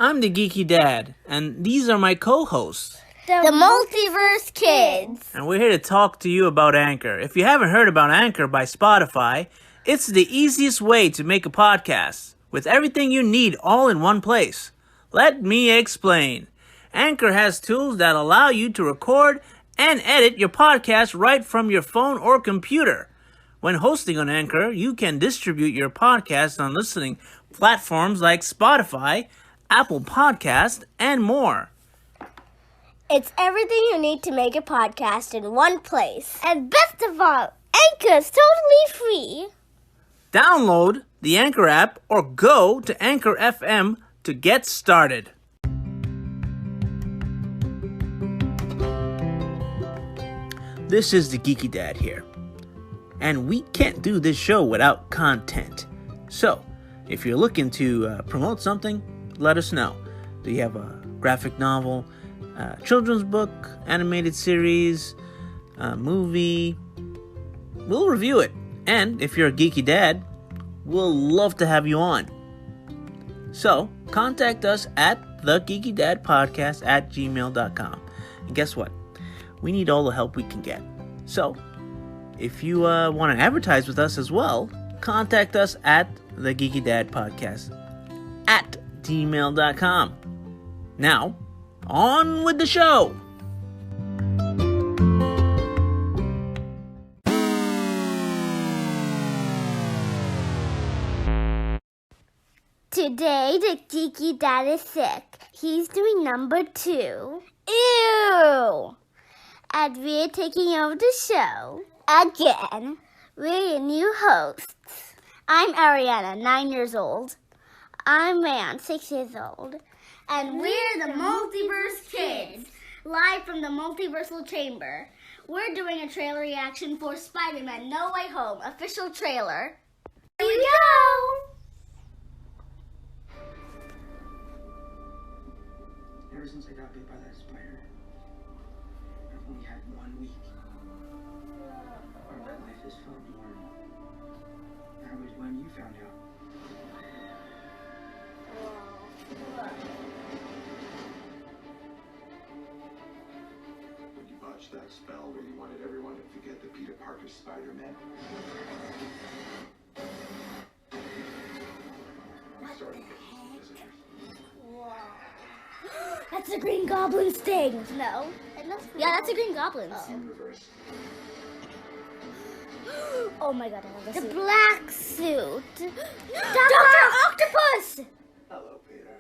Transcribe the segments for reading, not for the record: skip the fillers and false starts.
I'm the Geeky Dad, and these are my co-hosts. The Multiverse Kids. And we're here to talk to you about Anchor. If you haven't heard about Anchor by Spotify, it's the easiest way to make a podcast, with everything you need all in one place. Let me explain. Anchor has tools that allow you to record and edit your podcast right from your phone or computer. When hosting on Anchor, you can distribute your podcast on listening platforms like Spotify, Apple Podcast, and more. It's everything you need to make a podcast in one place. And best of all, Anchor's totally free. Download the Anchor app or go to Anchor FM to get started. This is the Geeky Dad here. And we can't do this show without content. So, if you're looking to promote something, let us know. Do you have a graphic novel, children's book, animated series, movie? We'll review it. And if you're a geeky dad, we'll love to have you on. So, contact us at thegeekydadpodcast@gmail.com. And guess what? We need all the help we can get. So, if you want to advertise with us as well, contact us at thegeekydadpodcast@gmail.com. Now, on with the show! Today, the Geeky Dad is sick. He's doing number 2. Ew! And we're taking over the show. Again. We're your new hosts. I'm Ariana, 9 years old. I'm Ran, 6 years old. And we're the Multiverse Kids, live from the Multiversal Chamber. We're doing a trailer reaction for Spiderman No Way Home, official trailer. Here we go! Ever since I got bit by that spider, I've only had 1 week where my life has felt normal. That was when you found out. When you botched that spell where you wanted everyone to forget the Peter Parker Spider-Man. We started getting some visitors. That's the Green Goblin's thing. No. Yeah, that's the Green Goblin's. Universe. Oh my god, I love this. The black suit. Dr. Octopus! Hello, Peter.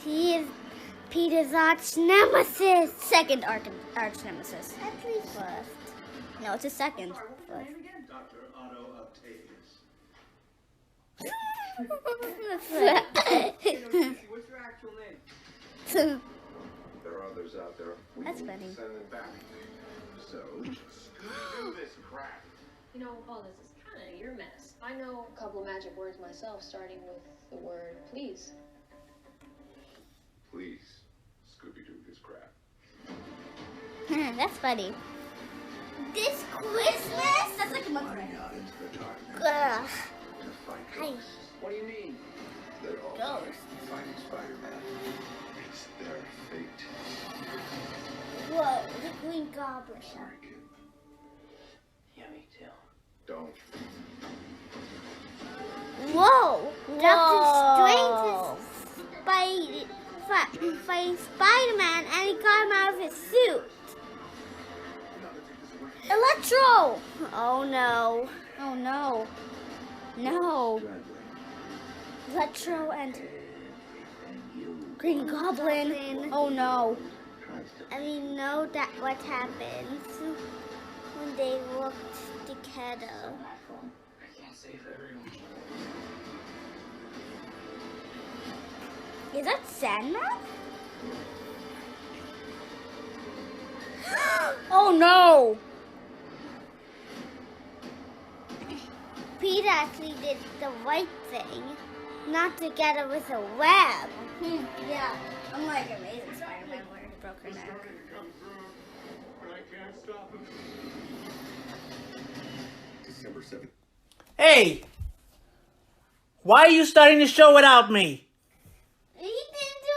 He is Peter's arch nemesis. Second arch nemesis. At least first. No, it's his second. Dr. Otto Octavius. What's your actual name? There are others out there. We That's will funny. Send them back. So, do this crap. You know, all this is kind of your mess. I know a couple of magic words myself, starting with the word please. Please, Scooby-Doo this crap. That's funny. This Christmas? That's like a month Running out into the darkness Ugh. to fight Hi. ghosts. What do you mean? They're all Ghosts? fighting Spider-Man. It's their fate. Whoa, the Green Goblin. Sorry, kid. Yeah, me too. Don't. Whoa! Doctor Strange is fighting Spider-Man and he got him out of his suit. Electro! Oh no. Oh no. No. Electro and Green Goblin. Oh no. And we know that what happens when they work together. I can't save everyone. Is that Sandman? Oh no! Peter actually did the right thing, not together with a web. Yeah, I'm like Amazing Spider-Man where he broke her neck. But I can't stop him. December 7th. Hey! Why are you starting the show without me? He didn't do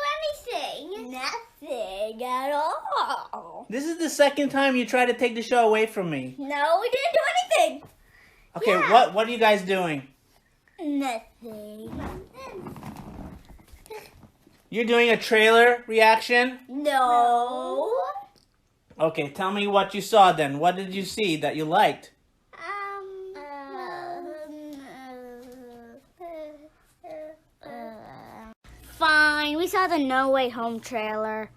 anything. Nothing at all. This is the second time you try to take the show away from me. No, we didn't do anything. Okay, Yeah. what are you guys doing? Nothing. You're doing a trailer reaction? No. Okay, tell me what you saw then. What did you see that you liked? Fine. We saw the No Way Home trailer.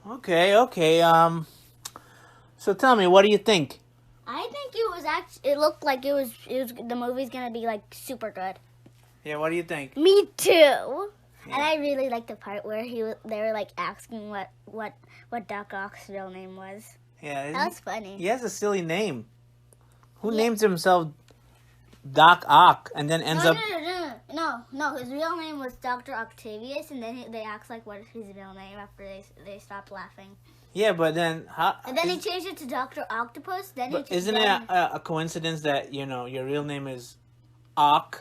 Okay. So tell me, what do you think? I think it was it looked like it was the movie's gonna be like super good. Yeah, what do you think? Me too. And I really liked the part where they were like asking what Doc Ock's real name was. Yeah, That was funny. he has a silly name. Who names himself Doc Ock and then ends up... No. His real name was Dr. Octavius, and then they asked like what is his real name after they stopped laughing. Yeah, but then... And then he changed it to Dr. Octopus. Isn't it a coincidence that, your real name is Octavius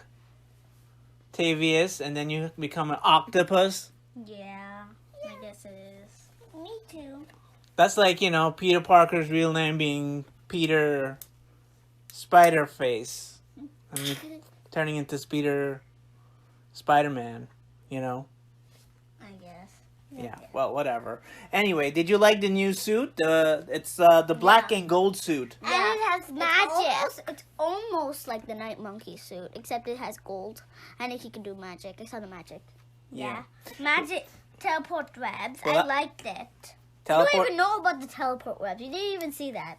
and then you become an octopus? Yeah, I guess it is. Me too. That's like, Peter Parker's real name being Peter Spiderface. And turning into Spiderman, I guess. Yeah, well, whatever. Anyway, did you like the new suit? It's the black and gold suit. And it has magic. It's almost like the Night Monkey suit, except it has gold. And he can do magic. I saw the magic. Yeah. Magic teleport webs. Well, I liked it. You Teleport. don't even know about the teleport webs. You didn't even see that.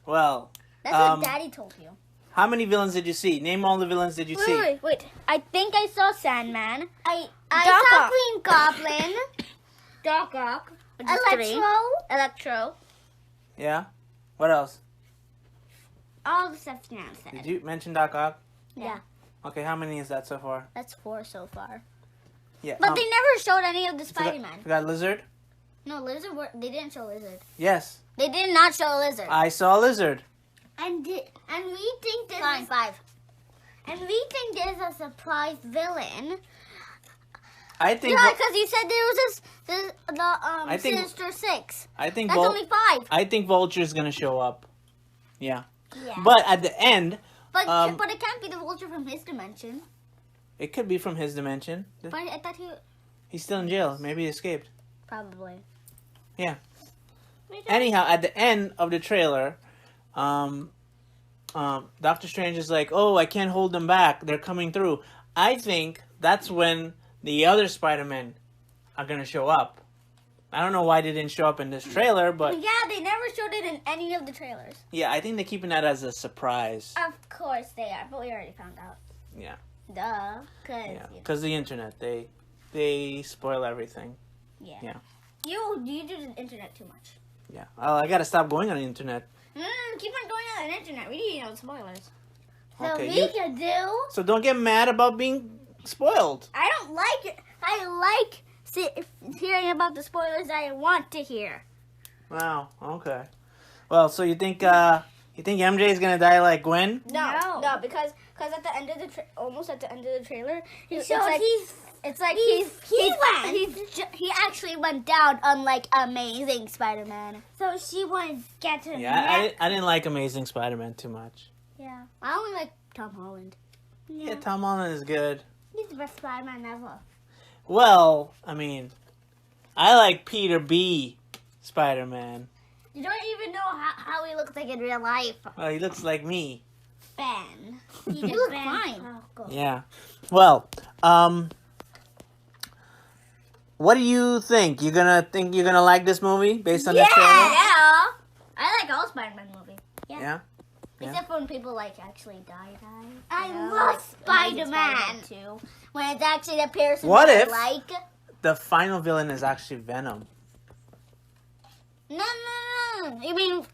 Well, That's what Daddy told you. how many villains did you see? Name all the villains did you see? Wait. I think I saw Sandman. I saw Green Goblin. Doc Ock. Electro. Yeah. What else? All the stuff Nan said. Did you mention Doc Ock? Yeah. Okay, how many is that so far? That's 4 so far. Yeah. But they never showed any of the forgot- Spider-Man. Forgot Lizard? No, Lizard. They didn't show Lizard. Yes. They did not show Lizard. I saw Lizard. And we think there's And we think there's a surprise villain. I think. Yeah, because you said there was I think- Sinister Six. I think. That's only 5. I think Vulture's gonna show up. Yeah. Yeah. But at the end, But it can't be the Vulture from his dimension. it could be from his dimension. But I thought He's still in jail. Maybe he escaped. probably. Yeah. Anyhow, at the end of the trailer, Doctor Strange is like, "Oh, I can't hold them back. They're coming through." I think that's when the other Spider-Men are gonna show up. I don't know why they didn't show up in this trailer, but Yeah, they never showed it in any of the trailers. yeah, I think they're keeping that as a surprise. Of course they are, but we already found out. Yeah, Duh. yeah, because the internet, they spoil everything. Yeah. You do the internet too much. Yeah, I gotta stop going on the internet. Keep on going on the internet. We need to know the spoilers. Okay, So we can do. So don't get mad about being spoiled. I don't like it. I like hearing about the spoilers I want to hear. Wow. Okay. Well, so you think MJ is gonna die like Gwen? No, because at the end of almost at the end of the trailer, he actually went down unlike Amazing Spider-Man. So she wouldn't get to. Yeah, I didn't like Amazing Spider-Man too much. Yeah, I only like Tom Holland. Yeah, Tom Holland is good. He's the best Spider-Man ever. Well, I mean, I like Peter B. Spider-Man. You don't even know how he looks like in real life. Well, he looks like me. Ben. You look fine. Yeah. Well, what do you think? You're gonna like this movie based on this trailer? Yeah. I like all Spider-Man movies. Yeah. Except when people actually die. I love Spider-Man too. When it's actually the person What that if- I like. The final villain is actually Venom. No. You mean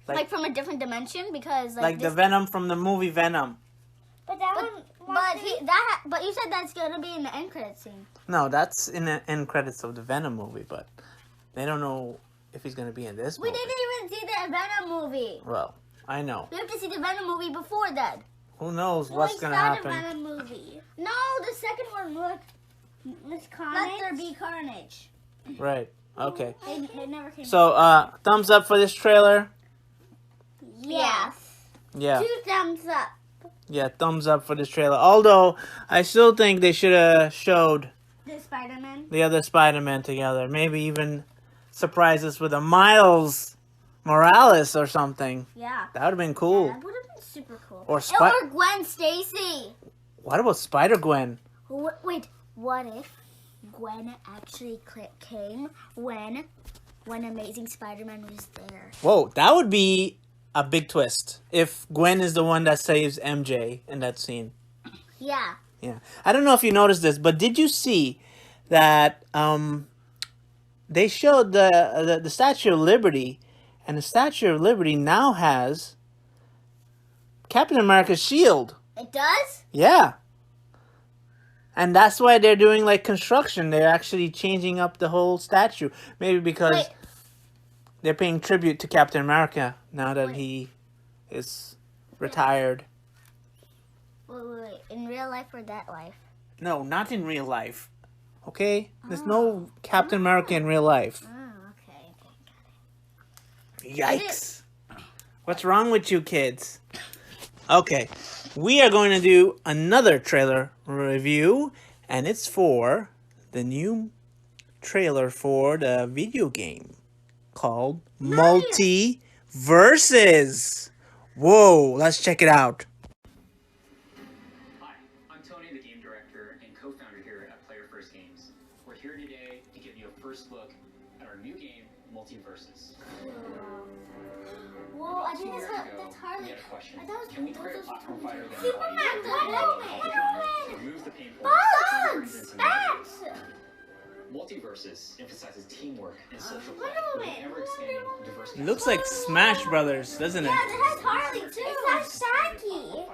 like from a different dimension? Because Like the Venom from the movie Venom. But you said that's gonna be in the end credit scene. No, that's in the end credits of the Venom movie, but they don't know if he's gonna be in this We movie. didn't even see the Venom movie. Well, I know. We have to see the Venom movie before that. Who knows what's gonna happen? A movie. No, the second one. Look, this Carnage. Let there be Carnage. Right. Okay. They never came. So, thumbs up for this trailer. Yes. Yeah. 2 thumbs up. Yeah, thumbs up for this trailer. Although I still think they should have showed The Spider-Man. the other Spider-Man together. Maybe even surprise us with a Miles Morales or something. Yeah. That would have been cool. That would have been super cool. Or Or Gwen Stacy. What about Spider-Gwen? Wait, what if Gwen actually came when Amazing Spider-Man was there? Whoa, that would be a big twist. If Gwen is the one that saves MJ in that scene. Yeah. Yeah. I don't know if you noticed this, but did you see that they showed the Statue of Liberty, and the Statue of Liberty now has Captain America's shield. It does? Yeah. And that's why they're doing like construction. They're actually changing up the whole statue. Maybe because Wait. they're paying tribute to Captain America now that he is retired. Wait. In real life or that life? No, not in real life. Okay? There's no Captain America in real life. Oh, okay. Yikes. What's wrong with you kids? Okay. We are going to do another trailer review, and it's for the new trailer for the video game called Multiverses. Whoa, let's check it out. Hi, I'm Tony, the game director and co-founder here at Player First Games. We're here today to give you a first look at our new game, Multiverses. Whoa, I think 2 years that's ago, Harley. we had a question. I thought it was- Can we create a platform fighter that Superman, removes the pain Bugs! points, Bats! Multiverses emphasizes teamwork and social play Wonder with Woman. an ever-expanding diverse It looks like Smash Brothers, doesn't it? Yeah, it has Harley too. It has Shaggy.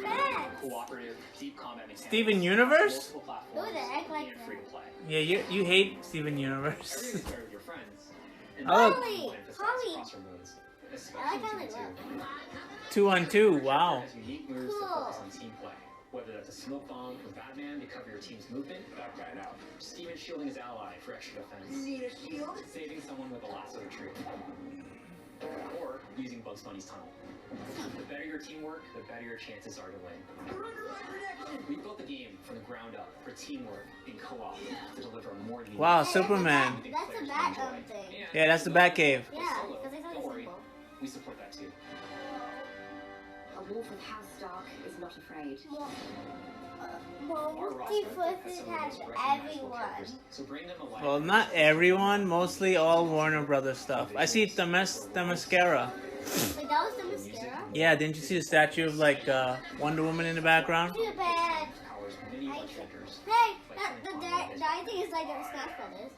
Bats. Cooperative, deep combat mechanics. Steven Universe? Multiple platforms, Ooh, they act like and that. free to play. Yeah, you hate Steven Universe. Everything is paired with your friends. And Oh, look. will emphasize Holly. cross-road modes, I especially like how they 2v2. look. 2-on-2, wow. Has unique moves Cool. to focus on team play. Whether that's a smoke bomb or Batman to cover your team's movement, back right out. Steven shielding his ally for extra defense. Saving someone with a lasso retreat. Or using Bugs Bunny's tunnel. The better your teamwork, the better your chances are to win. We built the game from the ground up for teamwork and co-op to deliver more than Wow, Superman. That's a bat thing. Yeah, that's the Batcave. Yeah, because I thought it was simple. We support that too. A wolf with house stock is not afraid. Our roster has Multiverses some of the has most recognizable everyone. characters, so bring them alive. Well, not everyone, mostly all Warner Brothers stuff. I see the mascara. Wait, that was the mascara? Yeah, didn't you see the statue of like Wonder Woman in the background? Too bad. Powers many I- shakers. Hey, the I think it's like the Smash Brothers.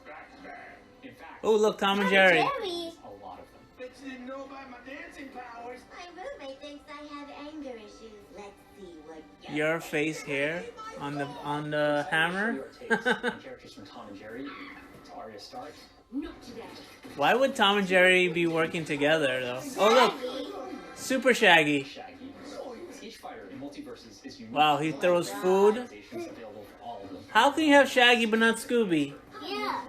In fact, Oh, look, Tom and Jerry. Jerry. a lot of them. Bet you didn't know about my dancing powers. My roommate thinks I have anger issues. Let's see what Your face here on the hammer. Your takes on characters from Tom and Jerry to Arya Stark. not today. Why would Tom and Jerry be working together though? Oh look, Super Shaggy. Shaggy. Each fighter in Multiverses is unique. Wow, he throws food. Organizations available for all of them. How can you have Shaggy but not Scooby? Yeah.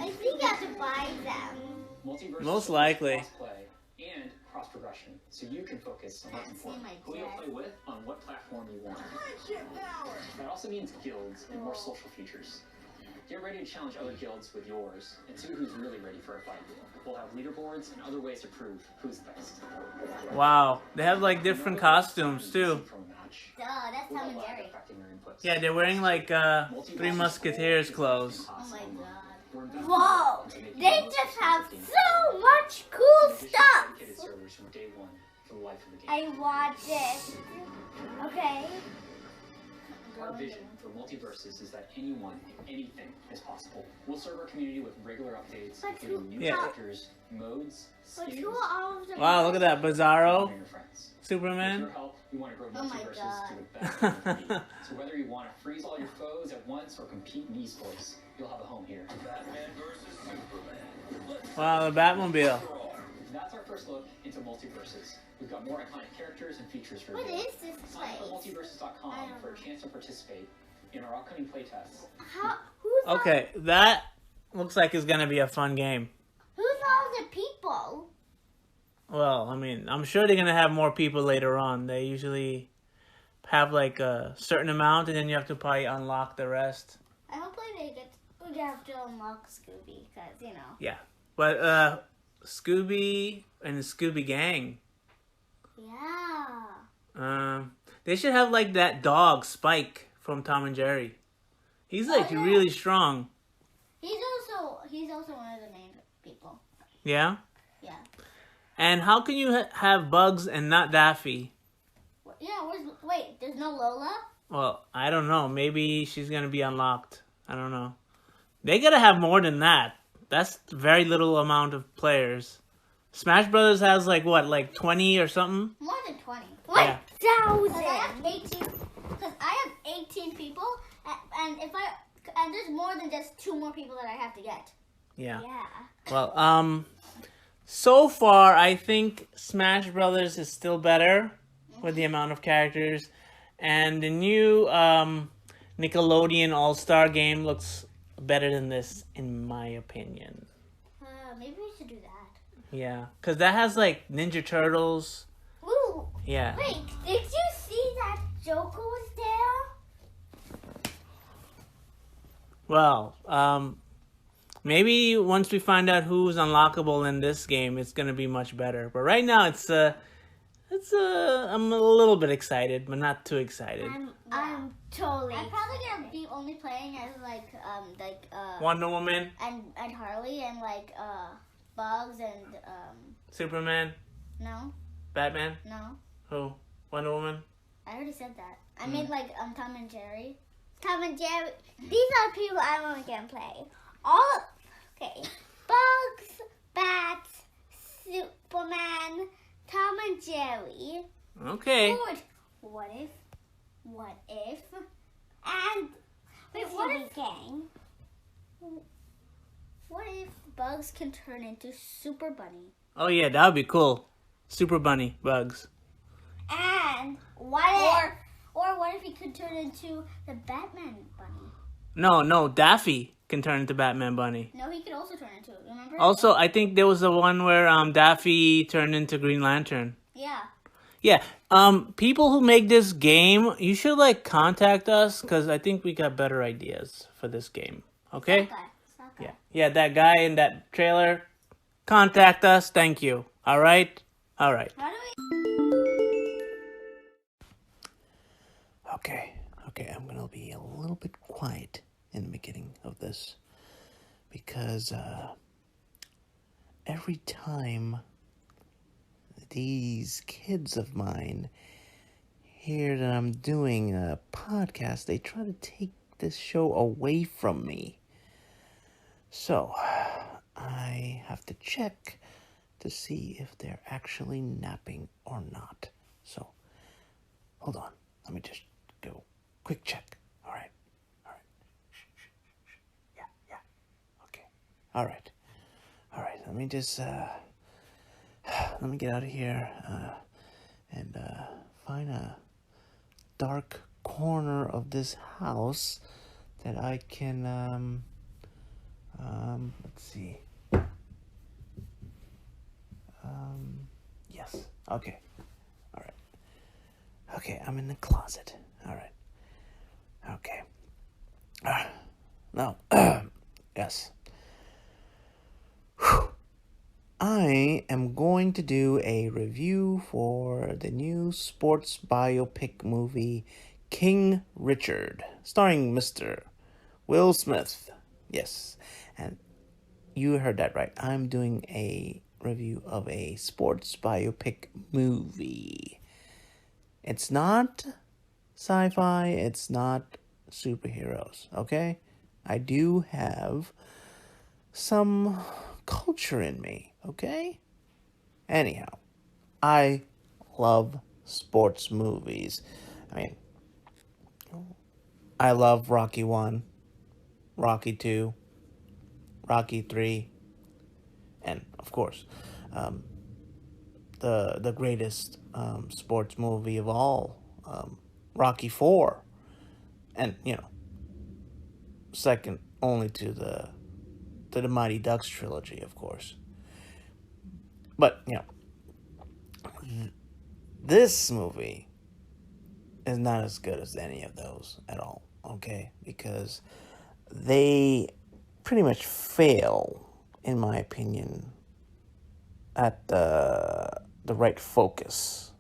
I think I have to buy them. Multiverses Most likely. cross-play and cross-progression, so you can focus on what's Can't see important. my Who you'll jet. play with on what platform you want. That also means guilds and more social features. Get ready to challenge other guilds with yours and see who's really ready for a fight. We'll have leaderboards and other ways to prove who's the best. Wow, they have like different costumes too. From a match. Duh, that's Tom and Jerry. Affecting your inputs. Yeah, they're wearing like Three Musketeers clothes. Oh my god. We're investing Whoa! into making They the most just have interesting so much cool In addition to stuff. dedicated servers from day one for the life of the game. I watch it. Okay. Our vision for Multiverses is that anyone, anything is possible. We'll serve our community with regular updates, But including new Yeah. characters, modes, But skins, who are all of them? Wow, look at that, Bizarro, and your friends. With Superman. your help, we want to grow Oh my Multiverses God. to the best it can be. So whether you want to freeze all your foes at once or compete in esports, you'll have a home here. Wow, the Batmobile. That's our first look into Multiverses. We've got more iconic characters and features for What you. is this Sign up for place? multiverses.com I don't for a know. chance to participate in our upcoming playtests. Who's Okay, that looks like it's gonna be a fun game. Who's all the people? Well, I mean, I'm sure they're gonna have more people later on. They usually have like a certain amount, and then you have to probably unlock the rest. I hope we have to unlock Scooby, because, you know. Yeah, but Scooby and the Scooby Gang. Yeah. They should have like that dog Spike from Tom and Jerry. He's like yeah. really strong. He's also one of the main people. Yeah. Yeah. And how can you have Bugs and not Daffy? Yeah, wait, there's no Lola? Well, I don't know. Maybe she's gonna be unlocked. I don't know. They gotta have more than that. That's very little amount of players. Smash Brothers has like what, like 20 or something? More than 20. Yeah. 1,000! Because I have 18 people, and there's more than just 2 more people that I have to get. Yeah. Yeah. Well, so far I think Smash Brothers is still better with the amount of characters, and the new Nickelodeon All-Star game looks better than this, in my opinion. Maybe we should do that. Yeah, because that has like Ninja Turtles. Ooh! Yeah. Wait, did you see that Joker was there? Well, maybe once we find out who's unlockable in this game, it's gonna be much better. But right now, I'm a little bit excited, but not too excited. I'm totally. I'm probably gonna be only playing as Wonder Woman, and Harley and Bugs and Superman, no, Batman. no. Who? Wonder Woman. I already said that. I mean Tom and Jerry. Tom and Jerry. These are people I'm only gonna play. Okay. Bugs, Bats, Superman, Tom and Jerry. Okay. Good. What if? And wait, what if gang? What if Bugs can turn into Super Bunny? Oh yeah, that would be cool. Super Bunny, Bugs. And what if he could turn into the Batman Bunny? No, Daffy can turn into Batman Bunny. No, he could also turn into it. Remember? Also, I think there was the one where Daffy turned into Green Lantern. Yeah. Yeah. People who make this game, you should contact us, because I think we got better ideas for this game. Okay? Okay. Yeah, that guy in that trailer, contact us. Thank you. All right. How do we? Okay, I'm gonna be a little bit quiet in the beginning of this, because every time these kids of mine hear that I'm doing a podcast, they try to take this show away from me. So I have to check to see if they're actually napping or not. So hold on, let me just go quick check. All right. Shh. Yeah. Okay. All right. Let me just let me get out of here and find a dark corner of this house that I can let's see. Yes. Okay. All right. Okay, I'm in the closet. All right. Okay. Now, yes. Whew. I am going to do a review for the new sports biopic movie King Richard, starring Mr. Will Smith. Yes, and you heard that right. I'm doing a review of a sports biopic movie. It's not sci-fi, it's not superheroes, okay? I do have some culture in me, okay? Anyhow, I love sports movies. I mean, I love Rocky 1, Rocky 2, Rocky 3, and of course, the greatest sports movie of all, Rocky 4, and second only to the Mighty Ducks trilogy, of course. But this movie is not as good as any of those at all. Okay, because they pretty much fail, in my opinion, at the right focus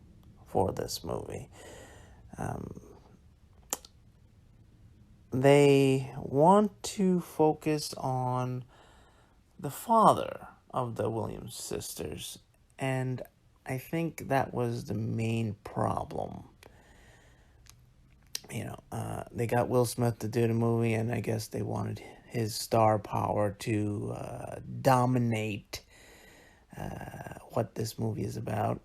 for this movie. They want to focus on the father of the Williams sisters, and I think that was the main problem. They got Will Smith to do the movie, and I guess they wanted his star power to dominate what this movie is about.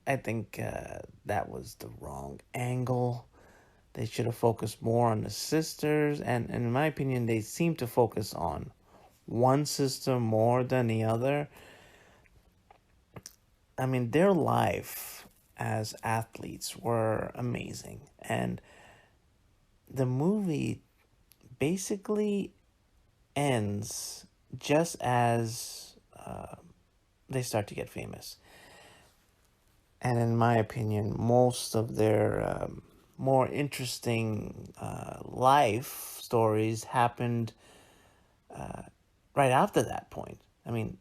I think that was the wrong angle. They should have focused more on the sisters, and in my opinion, they seem to focus on one sister more than the other. I mean, their life as athletes were amazing, and the movie basically ends just as they start to get famous. And in my opinion, most of their more interesting life stories happened right after that point. I mean,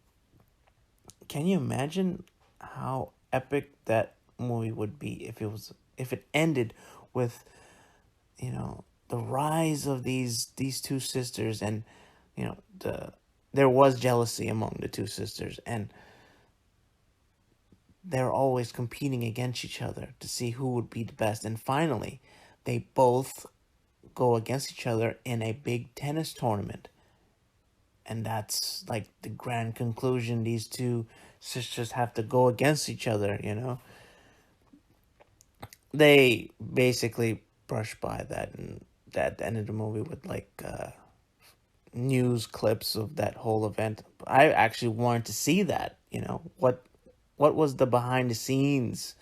can you imagine how epic that movie would be if it ended with the rise of these two sisters, and there was jealousy among the two sisters, and they're always competing against each other to see who would be the best, and finally they both go against each other in a big tennis tournament, and that's like the grand conclusion. These two sisters have to go against each other. They basically brush by that, and at the end of the movie with news clips of that whole event. I actually wanted to see that. What was the behind the scenes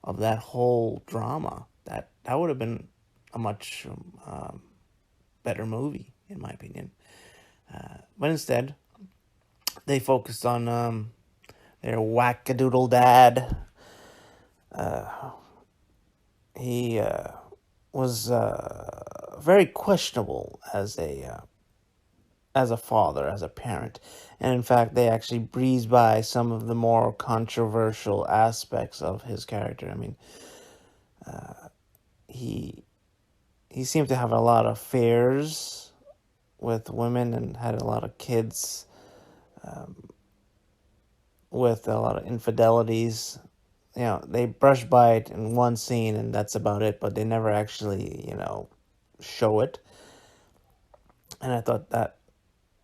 of that whole drama? That would have been a much better movie, in my opinion. But instead, they focused on their wackadoodle dad. He was very questionable as a father, as a parent. And in fact, they actually breeze by some of the more controversial aspects of his character. I mean, he seemed to have a lot of affairs with women and had a lot of kids with a lot of infidelities. They brush by it in one scene and that's about it, but they never actually, show it. And I thought that,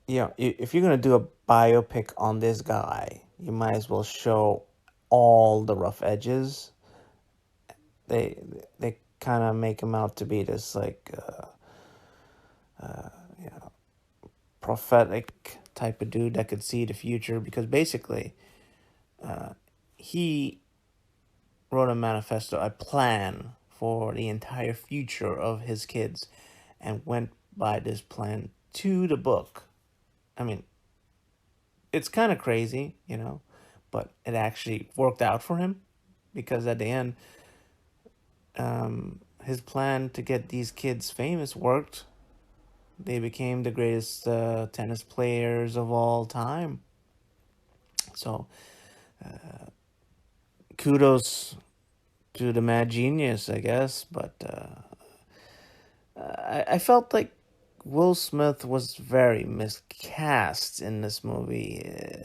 if you're going to do a biopic on this guy, you might as well show all the rough edges. They kind of make him out to be this prophetic type of dude that could see the future, because basically he wrote a manifesto, a plan for the entire future of his kids, and went by this plan to the book. I mean, it's kind of crazy, but it actually worked out for him, because at the end, his plan to get these kids famous worked. They became the greatest tennis players of all time. So, kudos to the mad genius, I guess. But I felt like Will Smith was very miscast in this movie.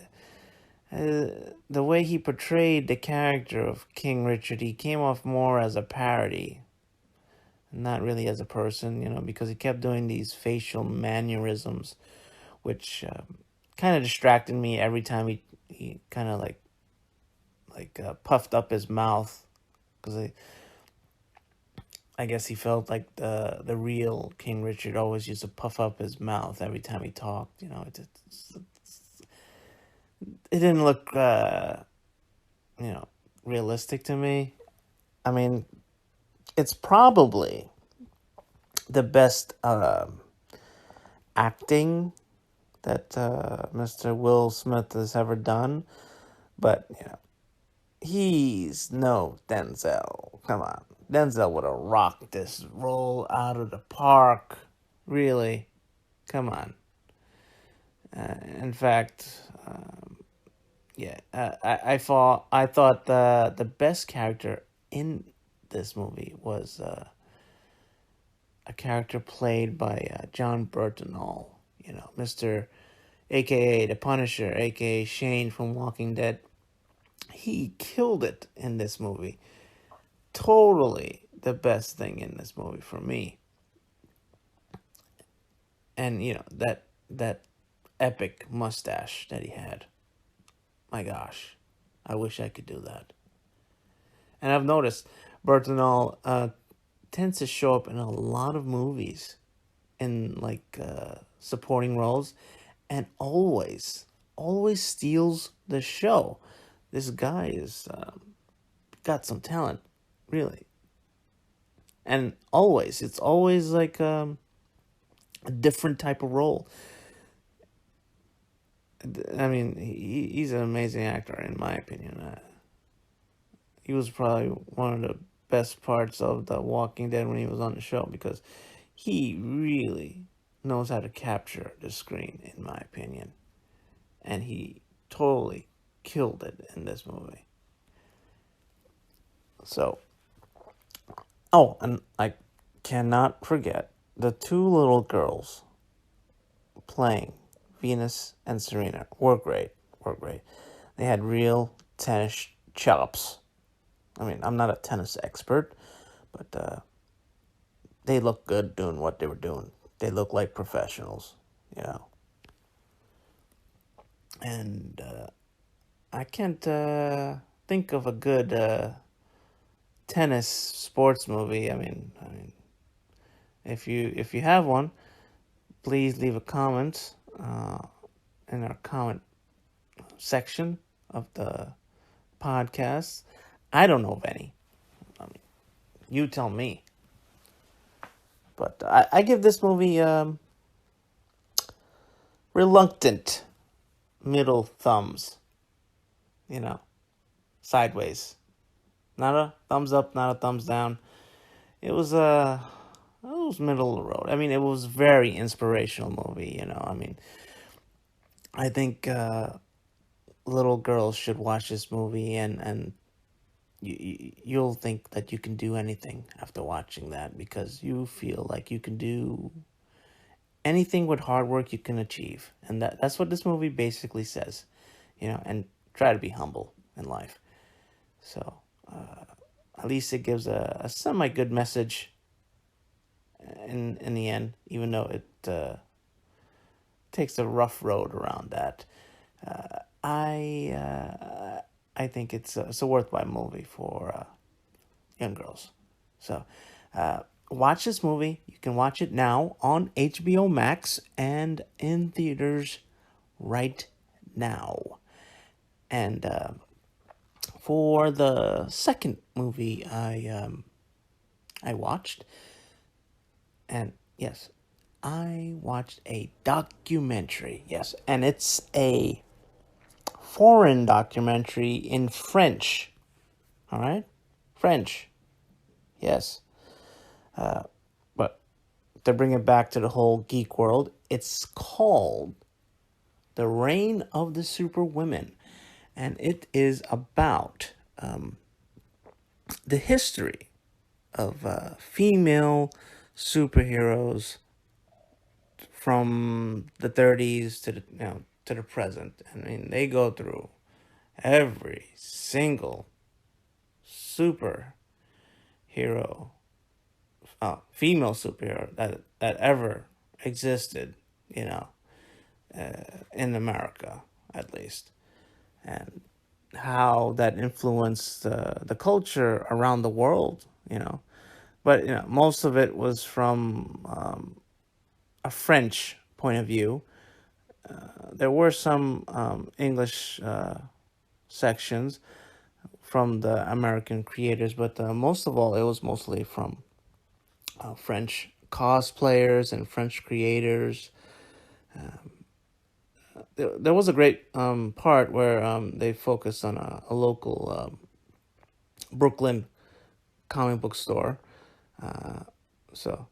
The way he portrayed the character of King Richard, he came off more as a parody, not really as a person, because he kept doing these facial mannerisms, which kind of distracted me every time he kind of puffed up his mouth, because I guess he felt like the real King Richard always used to puff up his mouth every time he talked. it didn't look, realistic to me. I mean, it's probably the best acting that Mr. Will Smith has ever done, but he's no Denzel. Come on, Denzel would have rocked this role out of the park. Really, come on. In fact, I thought the best character in this movie was a character played by John Burtonall. Mr. AKA the Punisher, AKA Shane from Walking Dead. He killed it in this movie. Totally the best thing in this movie for me. And that epic mustache that he had. My gosh, I wish I could do that. And I've noticed Burtonall tends to show up in a lot of movies in like supporting roles, and always steals the show. This guy is got some talent, really. And it's always like a different type of role. I mean, he's an amazing actor, in my opinion. He was probably one of the best parts of The Walking Dead when he was on the show, because he really knows how to capture the screen, in my opinion. And he totally killed it in this movie. So, and I cannot forget the two little girls playing Venus and Serena were great. They had real tennis chops. I mean, I'm not a tennis expert, but they looked good doing what they were doing. They looked like professionals, And I can't think of a good tennis sports movie. I mean, if you have one, please leave a comment in our comment section of the podcast. I don't know of any. I mean, you tell me. But I give this movie reluctant middle thumbs. Sideways. Not a thumbs up, not a thumbs down. It was middle of the road. I mean, it was a very inspirational movie. I mean, I think little girls should watch this movie, and you'll think that you can do anything after watching that, because you feel like you can do anything with hard work you can achieve. And that's what this movie basically says, and try to be humble in life. So at least it gives a semi-good message in the end, even though it takes a rough road around that. I think it's a worthwhile movie for young girls. So watch this movie. You can watch it now on HBO Max and in theaters right now. And for the second movie I watched, and yes, I watched a documentary. Yes, and it's a foreign documentary in French. All right? French. Yes. But to bring it back to the whole geek world, it's called The Reign of the Superwomen. And it is about the history of female superheroes from the 30s to the present. I mean, they go through every single superhero, female superhero that ever existed, in America, at least, and how that influenced the culture around the world, But most of it was from a French point of view, there were some English sections from the American creators, but most of all, it was mostly from French cosplayers and French creators. There was a great part where they focused on a local Brooklyn comic book store. So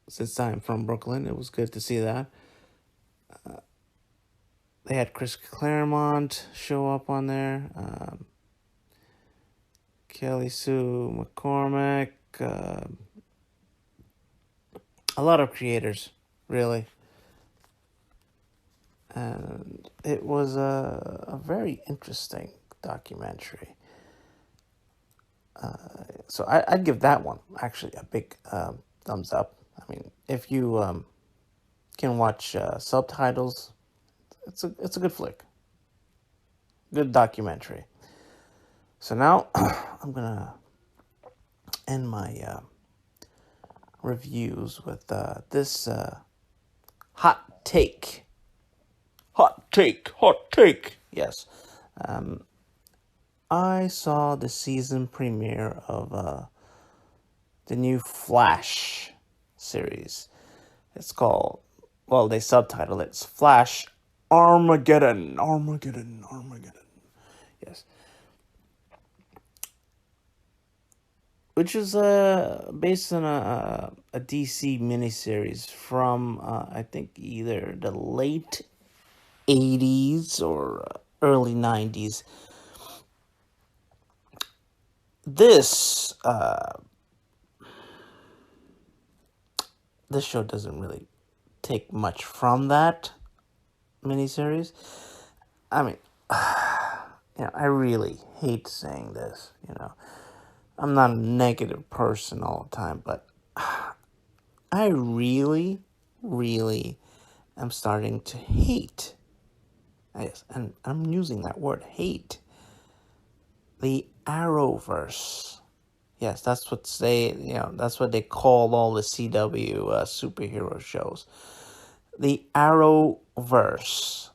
since I'm from Brooklyn, it was good to see that. They had Chris Claremont show up on there. Kelly Sue McCormack. A lot of creators, really. And it was a very interesting documentary. So I'd give that one actually a big thumbs up. I mean, if you can watch subtitles, it's a good flick, good documentary. So now I'm gonna end my reviews with this hot take. Hot take. Yes. I saw the season premiere of the new Flash series. It's called, well, they subtitle it, it's Flash Armageddon. Yes. Which is based on a DC miniseries from, I think, either the late 80s or early 90s. This show doesn't really take much from that miniseries. I mean, I really hate saying this, I'm not a negative person all the time, but I really, really am starting to hate. Yes, and I'm using that word, hate. The Arrowverse. Yes, that's what that's what they call all the CW superhero shows. The Arrowverse.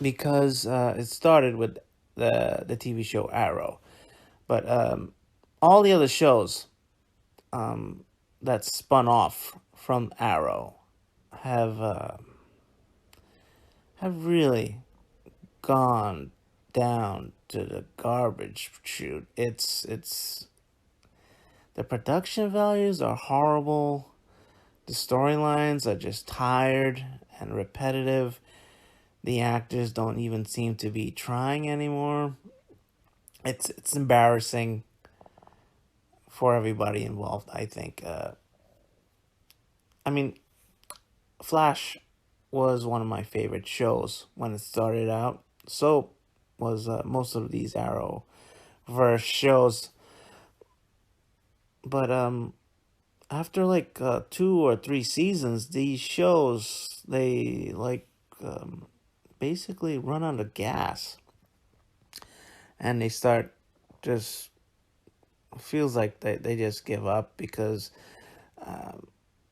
Because it started with the TV show Arrow. But all the other shows that spun off from Arrow have really gone down to the garbage chute. It's the production values are horrible. The storylines are just tired and repetitive. The actors don't even seem to be trying anymore. It's embarrassing for everybody involved, I think. I mean, Flash was one of my favorite shows when it started out. So was most of these Arrowverse shows. But after like 2 or 3 seasons, these shows, they basically run out of gas. And they start just, feels like they just give up because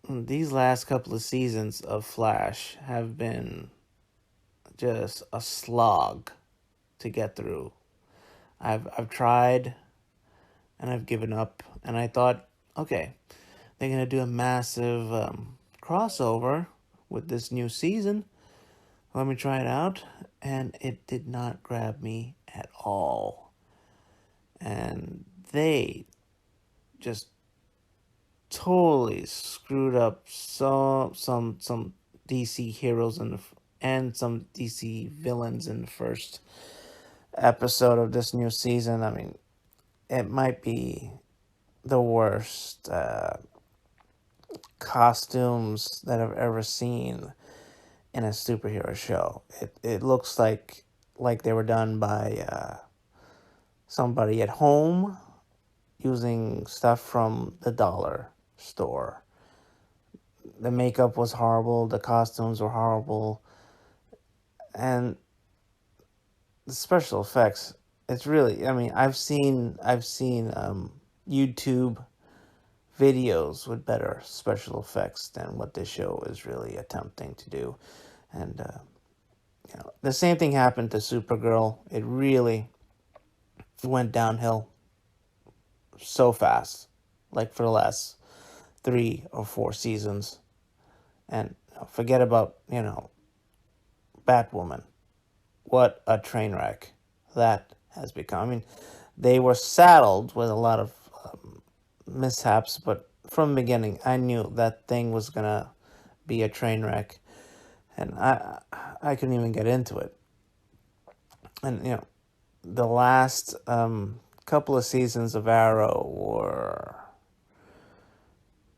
these last couple of seasons of Flash have been just a slog to get through. I've tried and I've given up, and I thought, okay, they're gonna do a massive crossover with this new season. Let me try it out, and it did not grab me at all. And they just totally screwed up some DC heroes and some DC villains in the first episode of this new season. I mean, it might be the worst costumes that I've ever seen in a superhero show. It looks like they were done by somebody at home using stuff from the dollar store. The makeup was horrible, the costumes were horrible, and the special effects, it's really, I mean, I've seen YouTube videos with better special effects than what this show is really attempting to do. And the same thing happened to Supergirl. It really went downhill so fast, like for the last 3 or 4 seasons. And forget about, Batwoman. What a train wreck that has become. I mean, they were saddled with a lot of mishaps, but from the beginning, I knew that thing was gonna be a train wreck, and I couldn't even get into it. And the last couple of seasons of Arrow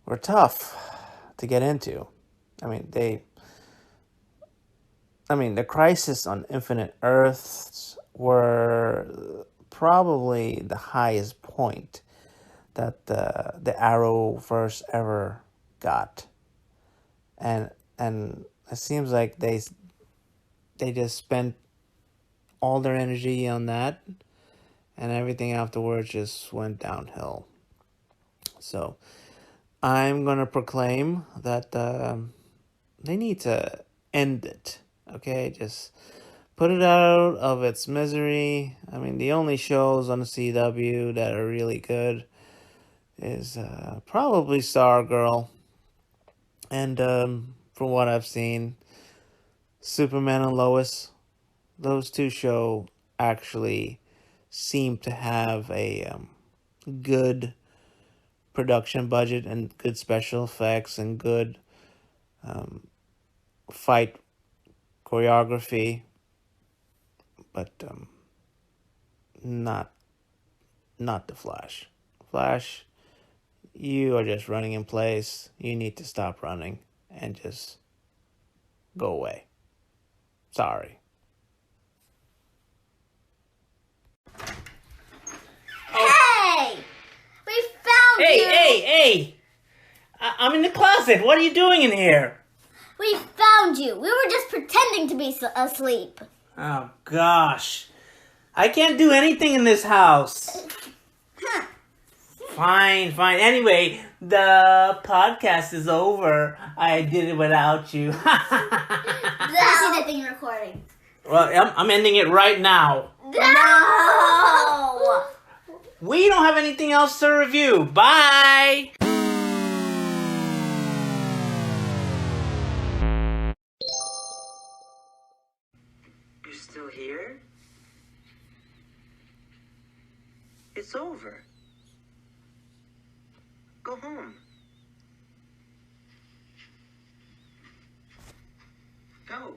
were tough to get into. I mean, the Crisis on Infinite Earths were probably the highest point that the Arrowverse ever got, and it seems like they just spent all their energy on that, and everything afterwards just went downhill. So I'm gonna proclaim that they need to end it. Okay, just put it out of its misery. I mean, the only shows on the CW that are really good is probably Stargirl, and from what I've seen, Superman and Lois. Those two shows actually seem to have a good production budget and good special effects and good fight choreography, but not the Flash. Flash, you are just running in place. You need to stop running and just go away. Sorry. Hey! We found you! Hey! I'm in the closet. What are you doing in here? We found you. We were just pretending to be asleep. Oh, gosh. I can't do anything in this house. Fine. Anyway, the podcast is over. I did it without you. I see the thing recording. Well, I'm ending it right now. No! We don't have anything else to review. Bye! You're still here? It's over. Go home. Go.